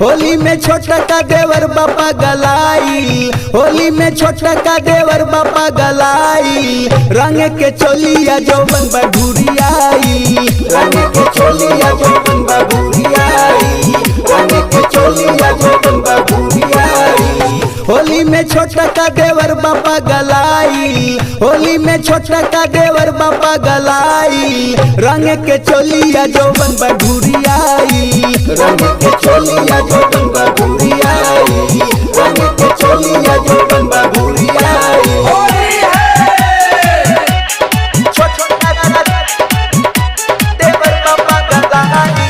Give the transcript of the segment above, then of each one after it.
होली में छोटा का देवर बापा गलाई, होली में छोटा का देवर बापा गलाई। रंग के चोलिया जौवन बघुरियाई, रंग के चोलिया जौवन बघुरियाई, रंग के चोलिया जौवन बघुरियाई। होली में छोटा का देवर बापा गलाई, होली में छोटा का देवर बापा गलाई। रंग के चोलिया जौवन बघुरियाई, रंग के चोलिया जौवन बघुरियाई, रंग के चोलिया जौवन बघुरियाई। देवर बापा गलाई,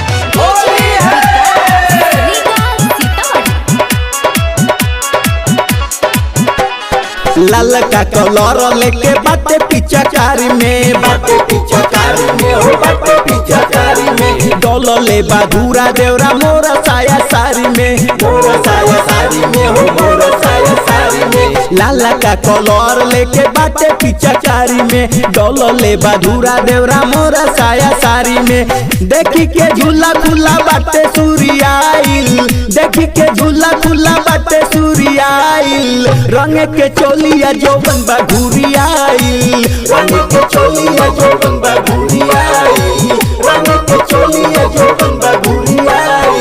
लाल का कलर लेके बाटे पिचकारी में, बाटे पिचकारी में हो, बाटे पिचकारी में। डोलो ले बाधुरा देवरा मोरा साया सारी में, मोरा साया सारी में हो, मोरा साया सारी में। लाल का कलर लेके बाटे पिचकारी में, डोलो ले बाधुरा देवरा मोरा साया सारी में। देखी के झूला खुला बाटे सूर्याइल, देखी के झूला खुला बाटे सूर्याइल। रंग के चोलिया जौवन बघुरियाई, रंग के चोलिया जौवन बघुरियाई, रंग के चोलिया जौवन बघुरियाई।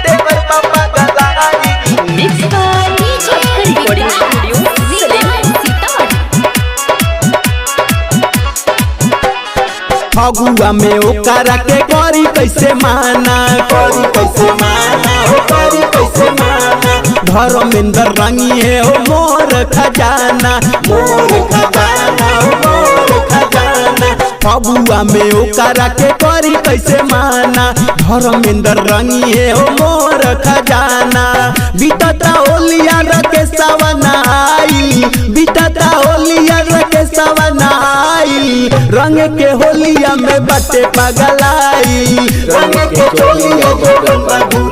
देवर बापा गलाई, फगुआ में ओकरा के करी कैसे माना, करी कैसे माना हो, करी कैसे माना। धर्मेंद्र रंगी है हो मोर खजाना, मोर खजाना हो, मोर खजाना। फगुआ में ओकरा के करी कैसे माना, धर्मेंद्र रंगी है हो मोर खजाना। बीतता होलिया रके सवनाई, बीतता होलिया रके सवनाई। रंग के होलिया में बटे पगलाई, रंग के चोलिया जौवन बघुरियाई।